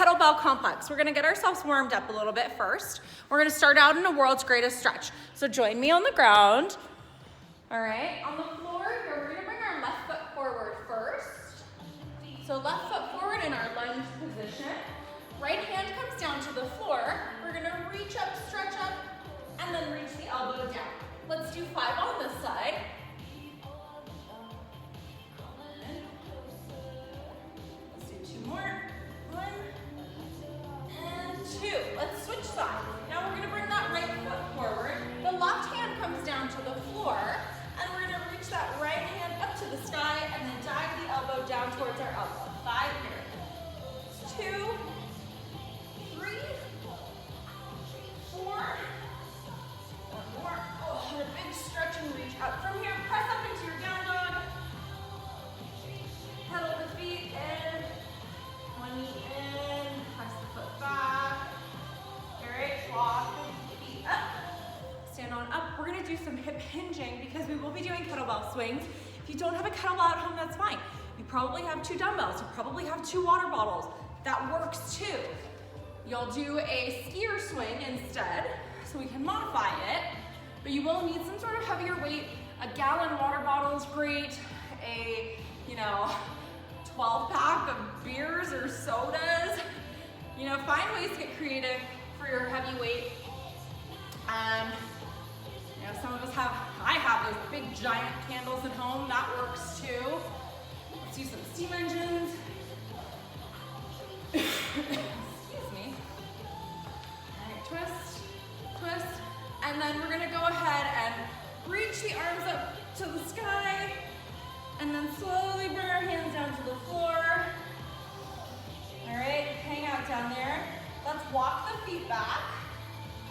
kettlebell complex. We're gonna get ourselves warmed up a little bit first. We're gonna start out in a world's greatest stretch. So join me on the ground. All right, on the floor here, we're gonna bring our left foot forward first. So left foot forward in our lunge position. Right hand comes down to the floor. We're gonna reach up, stretch up, and then reach the elbow down. Let's do 5 on this side. Let's do 2 more. 1 and 2. Let's switch sides. Now we're gonna bring that right foot forward. The left hand comes down to the floor, and we're gonna reach that right hand up to the sky, and then dive the elbow down towards our elbow. 5 here. 2, 3, 4. One more. Oh, and a big stretch and reach up. From here, press up into your down dog. Pedal the feet in. One knee in. Press the foot back. All right, walk the feet up. Stand on up. We're gonna do some hip hinging because we will be doing kettlebell swings. If you don't have a kettlebell at home, that's fine. You probably have 2 dumbbells. You probably have 2 water bottles. That works too. You'll do a skier swing instead, so we can modify it, but you will need some sort of heavier weight. A gallon water bottle is great. A, 12-pack of beers or sodas. Find ways to get creative for your heavy weight. Some of us I have those big giant candles at home. That works too. Let's do some steam engines. Excuse me. All right, twist, twist. And then we're gonna go ahead and reach the arms up to the sky, and then slowly bring our hands down to the floor. All right, hang out down there. Let's walk the feet back.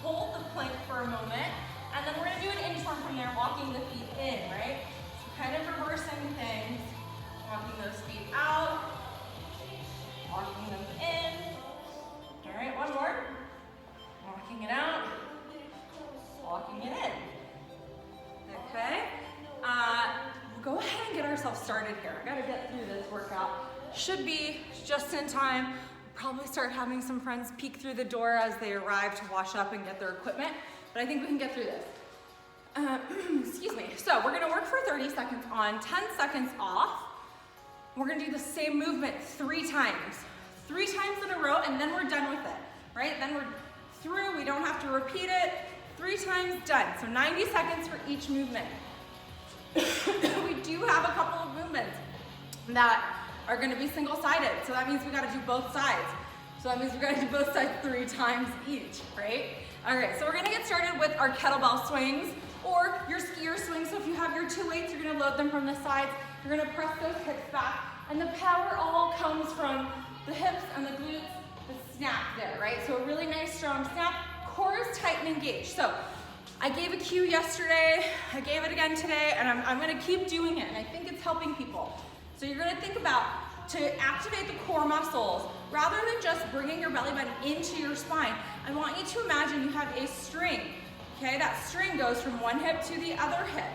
Hold the plank for a moment, and then we're gonna do an inchworm from there, walking the feet in, right? So kind of reversing things, walking those feet out, walking them in. All right, one more. Walking it out, walking it in. Okay, we'll go ahead and get ourselves started here. I gotta get through this workout. Should be just in time. Probably start having some friends peek through the door as they arrive to wash up and get their equipment, but I think we can get through this. Excuse me. So we're gonna work for 30 seconds on, 10 seconds off. We're gonna do the same movement 3 times. 3 times in a row, and then we're done with it, right? Then we're through, we don't have to repeat it. 3 times, done. So 90 seconds for each movement. We do have a couple of movements that are gonna be single-sided. So that means we gotta do both sides. So that means we gotta do both sides 3 times each, right? All right, so we're gonna get started with our kettlebell swings or your skier swings. So if you have your 2 weights, you're gonna load them from the sides. You're gonna press those hips back, and the power all comes from the hips and the glutes, the snap there, right? So a really nice strong snap. Core is tight and engaged. So I gave a cue yesterday, I gave it again today, and I'm gonna keep doing it, and I think it's helping people. So you're gonna think about, to activate the core muscles, rather than just bringing your belly button into your spine, I want you to imagine you have a string, okay? That string goes from one hip to the other hip,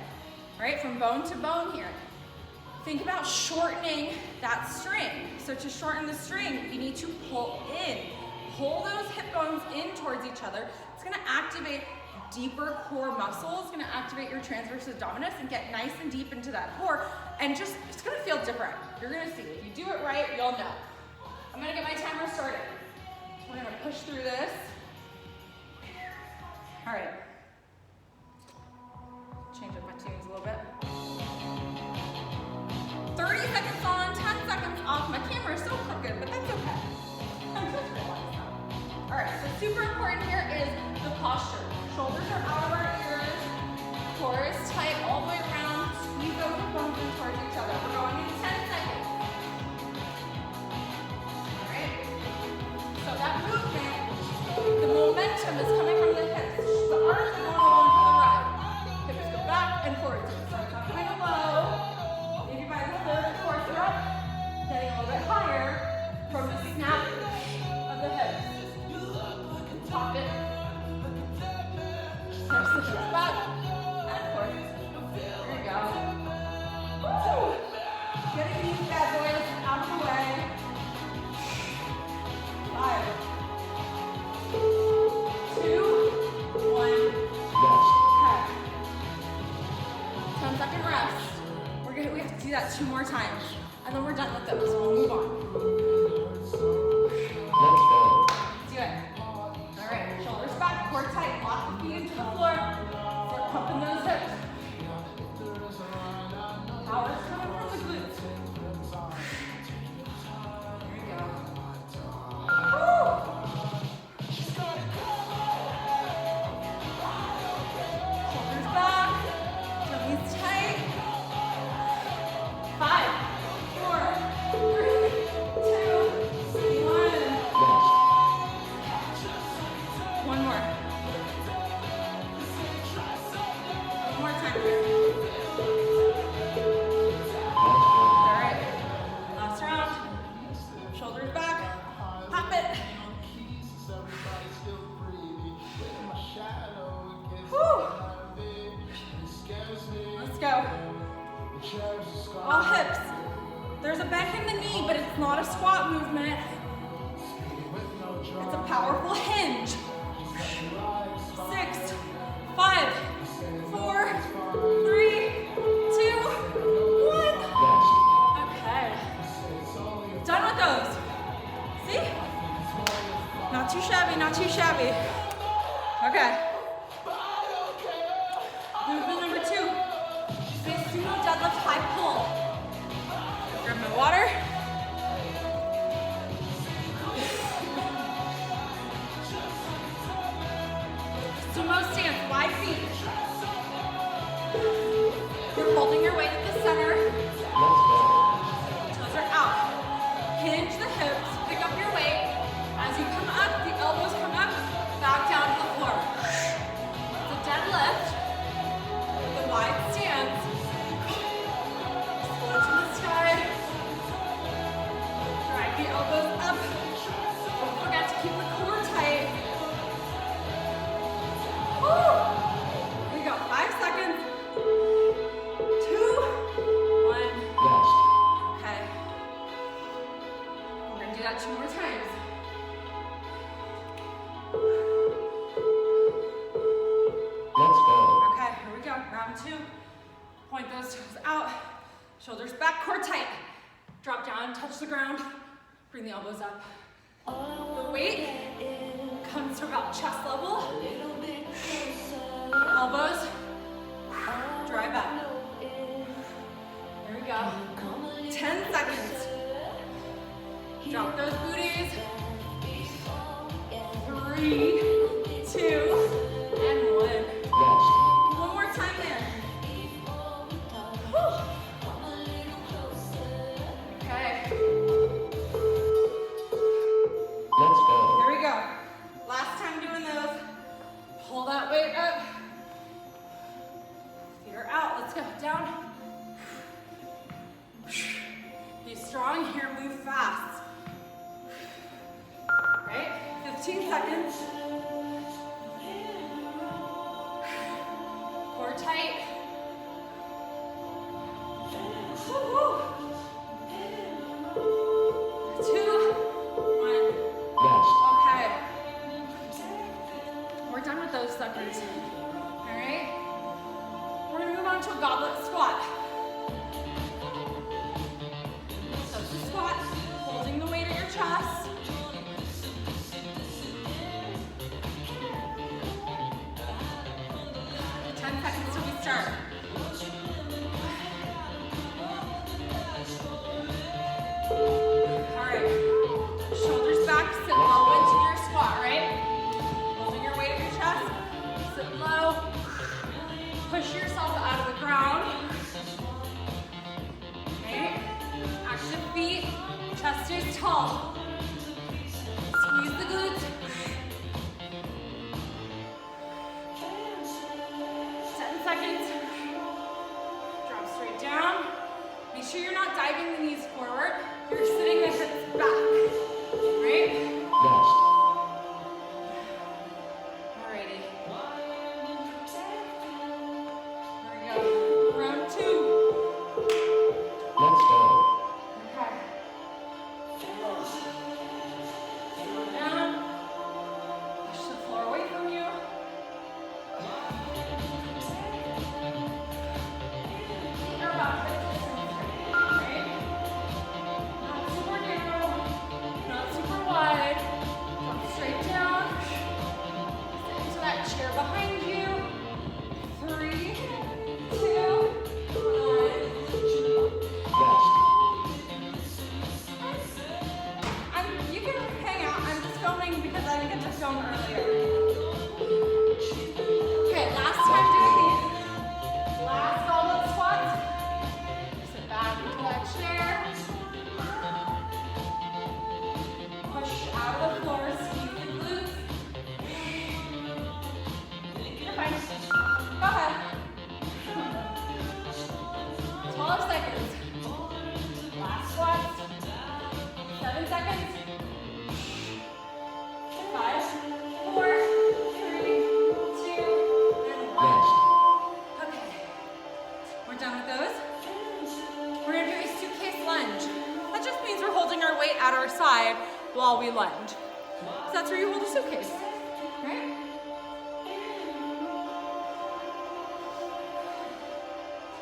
right? From bone to bone here. Think about shortening that string. So to shorten the string, you need to pull in. Pull those hip bones in towards each other. It's gonna activate deeper core muscles. It's gonna activate your transverse abdominis and get nice and deep into that core. And it's gonna feel different. You're gonna see. If you do it right, you'll know. I'm gonna get my timer started. We're gonna push through this. All right. Change up my tunes a little bit. 30 seconds on, 10 seconds off. My camera is so crooked, but that's okay. I just realized that. All right, so super important here is the posture. Shoulders are out of our ears. Core is tight all the way around. Squeeze those bones in towards each other. We're going in 10 seconds. All right. So that movement, the momentum is coming from the hips. The arms are going along for the ride. Hips go back and forward. So start kind of low. Maybe by the 3rd or 4th rep, getting a little bit higher from the snap of the hips. Top it. Press the hips back and forth. There you go. Woo! Getting these bad boys out of the way. 5. 2 more times, and then we're done with those. We'll move on. Let's go. Do it. All right, shoulders back, core tight, lock the feet into the floor. Start pumping those hips. Power's coming from the glutes. There you go. Woo! Shoulders back, tummies tight. 5, 4, 3, 2, 1. One more. One more time here. All right. Last round. Shoulders back. Pop it. Woo. Let's go. All hips. There's a bend in the knee, but it's not a squat movement. It's a powerful hinge. 6, 5, 4, 3, 2, 1. Okay. Done with those. See? Not too shabby, not too shabby. Okay. Movement number 2. Say sumo deadlift high pull. Grab my water. Sumo stance, wide feet. You're holding your weight at the center. Toes are out. Hinge the hips, pick up your weight. As you come up, the elbows come up, back down to the floor. It's a deadlift with a wide stance. Float to the sky. Drag the elbows up. Don't forget to keep the core tight. Here we go. 5 seconds. 2, 1. Okay. We're going to do that 2 more times. Let's go. Okay, here we go. Round 2. Point those toes out. Shoulders back, core tight. Drop down, touch the ground. Bring the elbows up. The weight comes to about chest level. Elbows, drive up. There we go. 10 seconds. Drop those booties. 3, 2, and 1. One more time there. Whew. Okay. Let's go. Here we go. Last time doing those. Pull that weight up. Feet are out. Let's go. Down. Be strong here. Move fast. Right? 15 seconds. Core tight. Woo-hoo. 2, 1. Okay. We're done with those suckers. All right? We're going to move on to a goblet squat. So it's a squat, holding the weight at your chest. stone earlier. Okay, last time doing these. Last goblet squats. Sit back into that chair. Push out of the floor, squeeze the glutes. You're fine. Go ahead. 12 seconds. Last squat. 7 seconds. 5, 4, 3, 2, and 1. Okay. We're done with those. We're gonna do a suitcase lunge. That just means we're holding our weight at our side while we lunge. So that's where you hold a suitcase, right?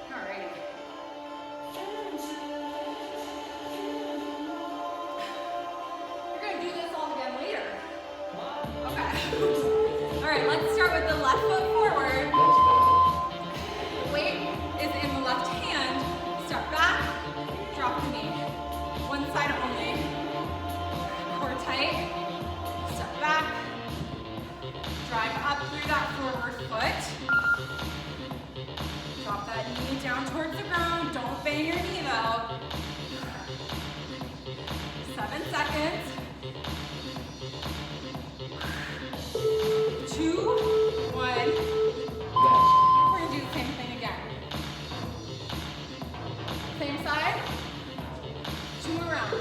Alrighty. You're gonna do this all again later. Okay. Alright, let's start with the left foot forward. Let's go. The weight is in the left hand. Step back, drop the knee. One side only. Core tight. Step back. Drive up through that forward foot. Drop that knee down towards the ground. Don't bang your knee though. 7 seconds. 2, 1. Rest. We're gonna do the same thing again. Same side. 2 more rounds.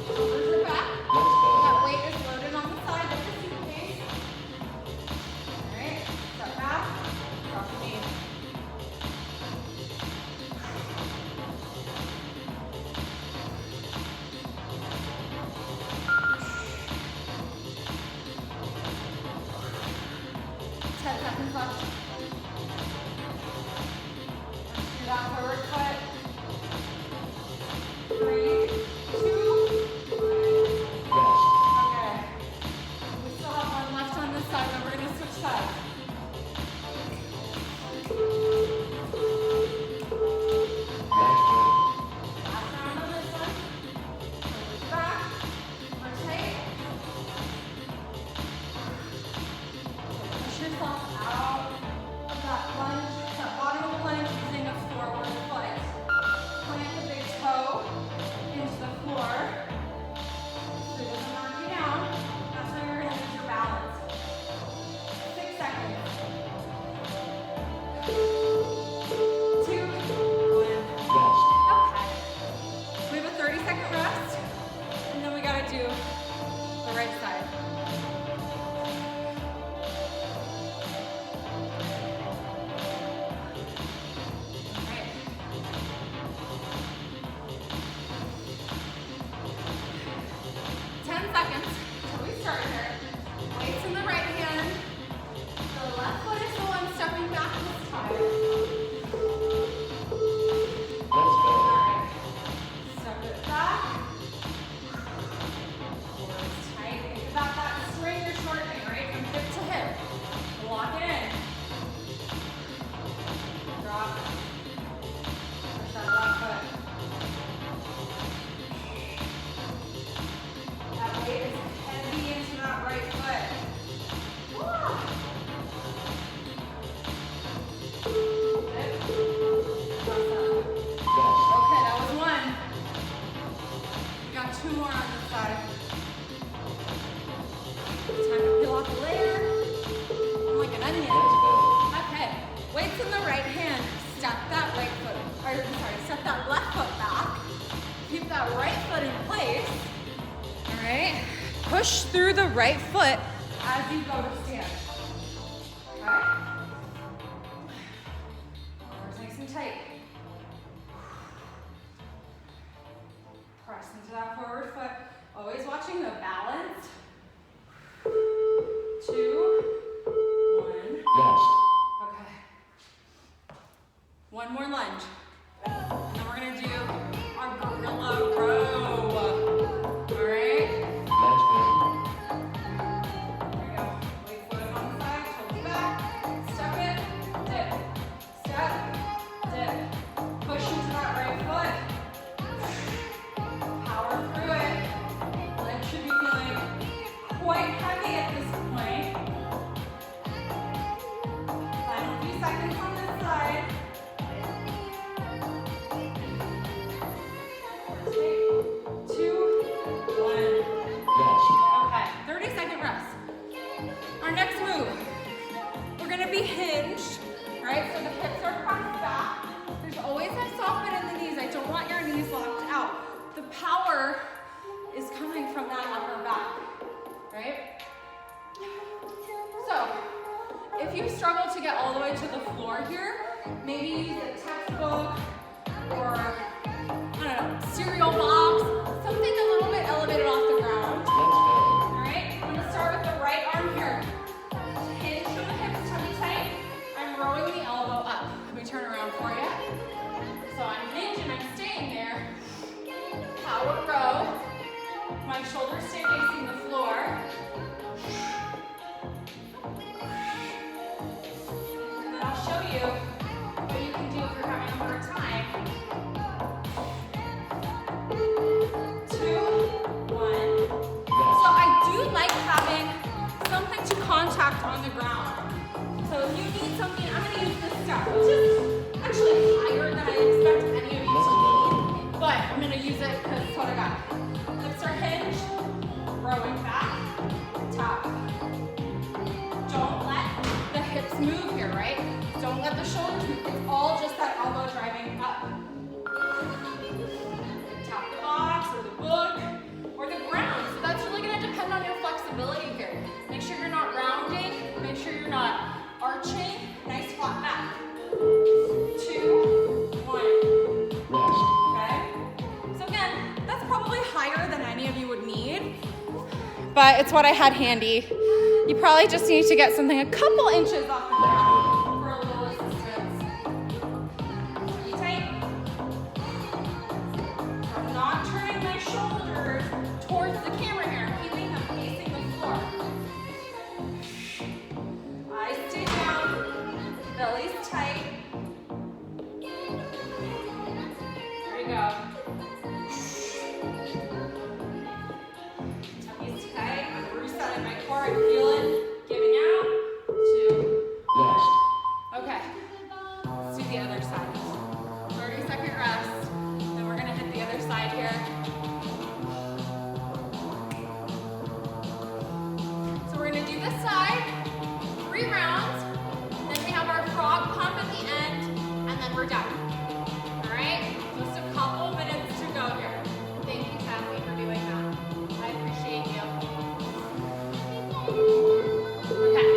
Shoulders are back. Let's go. That weight is loaded on the side of the suitcase. Alright, step back, drop the knee. Seconds left. Do that forward foot. 3, 2, 1. Rest. Okay. We still have one left on this side, but we're gonna switch sides. Nice work. Last round on this one. Shoulders back. Rotate. Push yourself out of that lunge, that bottom of the lunge using a forward foot. Plant the big toe into the floor. So it doesn't knock you down. That's when you're gonna lose your balance. 6 seconds. 2, 1. Rest. Okay. We have a 30-second rest, and then we gotta do the right side. Alright. 10 seconds till we start here. Weights in the right hand. The left foot is the one stepping back this time. Let's go. Alright. Step it back. Core is tight. Think about that swing you're shortening, right? From hip to hip. Lock it in. Drop. Push that left foot. That weight is heavy into that right foot. Woo! Dip. Press up. Rest. Okay, that was 1. We got 2 more on this side. It's time to peel off the layer. I'm like an onion. Let's go. Okay, weights in the right hand. Step that right foot, step that left foot back. Keep that right foot in place. All right, push through the right foot as you go to stand. Okay? Arms nice and tight. Press into that forward foot. Always watching the balance. 2, 1. Rest. Okay. One more lunge. And then we're gonna do our gorilla row. All right? Nice work. There we go. Weight foot on the side, shoulders back. Step it, dip. Step, dip. power is coming from that upper back, right? So, if you struggle to get all the way to the floor here, maybe use a textbook or, I don't know, cereal box, something a little bit elevated off the ground. Let's go. All right, I'm gonna start with the right arm here. Hinge from the hips, tummy tight. I'm rowing the elbow up. Let me turn around for you. So I'm hinged and I'm staying there. Power row. My shoulders stay facing the floor. And then I'll show you what you can do if you're having a hard time. 2, 1. So I do like having something to contact on the ground. So if you need something, I'm going to use this step, which is actually higher than I expect any of you to need. But I'm going to use it because it's what I got. Hips are hinged, rowing back, tap. Don't let the hips move here, right? Don't let the shoulders move. It's all just that elbow driving up. Tap the box or the book or the ground. So that's really going to depend on your flexibility here. Make sure you're not rounding. Make sure you're not arching. Nice flat back. 2, 1. Rest. Okay? So again, that's probably higher than any of you would need, but it's what I had handy. You probably just need to get something a couple inches off the ground for a little assistance. Be tight. I'm not turning my shoulders towards the camera here. I'm keeping them facing the floor. Eyes stay down. Belly's tight. There you go. Tummy's tight. I'm resetting my core. I feel it giving out. 2. Rest. Okay. Let's do the other side. 30-second rest. Then we're gonna hit the other side here. So we're gonna do this side. 3 rounds. Then we have our frog pump at the end, and then we're done. All right? Just a couple minutes to go here. Thank you, Kathleen, for doing that. I appreciate you. Okay.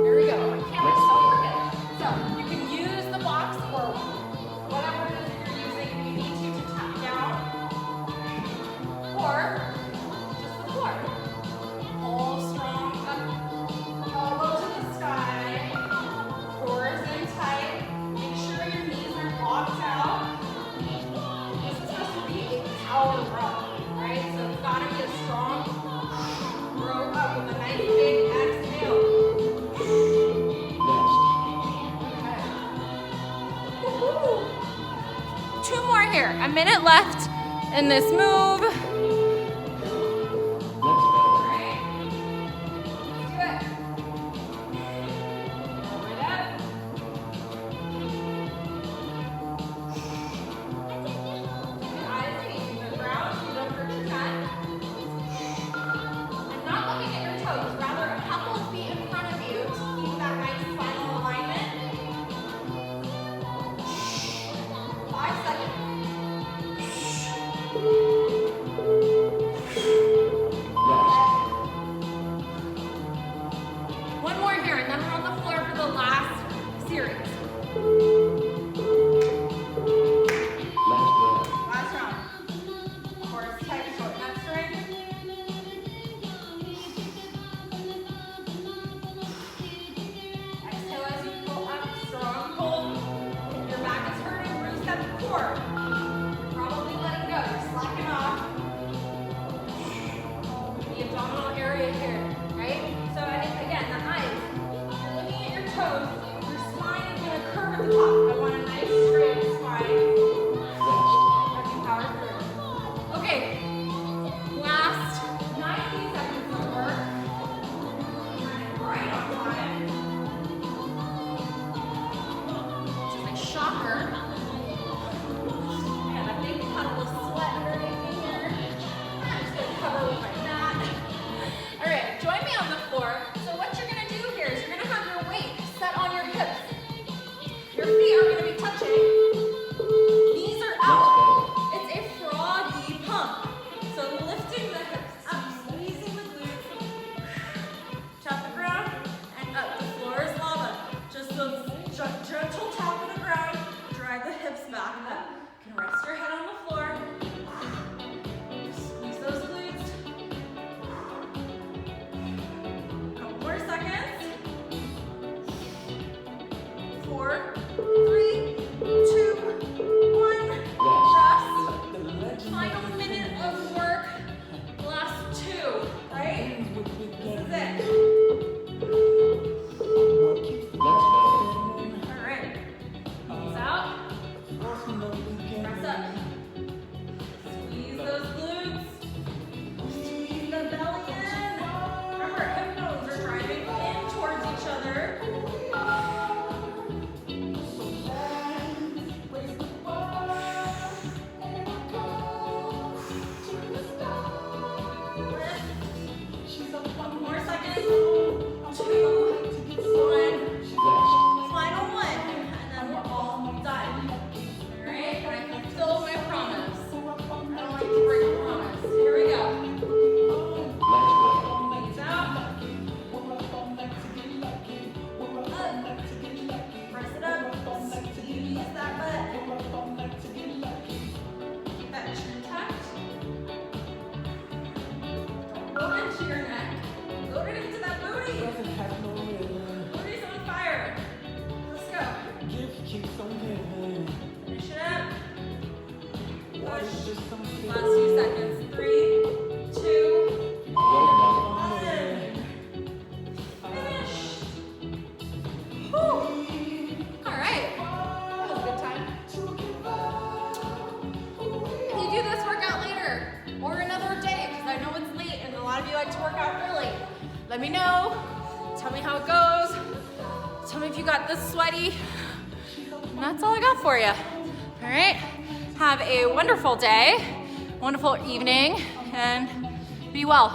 Here we go. My camera's so crooked. So you can use the box or whatever it is that you're using if you need to tap down, or just the floor. Pull strong up, elbow to the sky, cores in tight. Make sure your knees are locked out. This is supposed to be a power row, right? So it's got to be a strong row up with a nice big exhale. Rest. Woo-hoo. 2 more here. A minute left in this move. Let's go. Alright. Let's do it. Roll it up. Your eyes facing the ground. You don't hurt your neck. And not looking at your toes. Rather a couple of feet in front of you to keep that nice spinal alignment. 5 seconds. Rest. One more here, and then we're on the floor for the last series. Last row. Last round. Core is tight, short neck strength. Exhale as you pull up, strong pull. If your back is hurting, reset the core. You're probably letting go, you're slacking off. The abdominal area here, right? So again, the eyes, you're looking at your toes, your spine is gonna curve at the top. I want a nice straight spine. Rest. As you power through. Okay, last 90 seconds of work. Right on time. Which is a shocker. And a big puddle of sweat underneath me here. I'm just gonna cover with my mat. All right, join me on the floor. So what you're gonna do here is you're gonna have your weight set on your Rest. Final one, and then we're all done. All right, and I fulfilled my promise. I don't like to break a promise. Here we go. Last round. Legs out. Press it up. Squeeze that butt. Keep that chin tucked. Go into your neck. Go right into that booty. Booty's on fire. Let's go. Finish it up. Push. Last few seconds. 3, 2, Well done. 1. Finish. Whew. All right. That was a good time. Can you do this workout later or another day? Because I know it's late and a lot of you like to work out early. Let me know. Tell me how it goes. Tell me if you got this sweaty. And that's all I got for you. All right. Have a wonderful day, wonderful evening, and be well.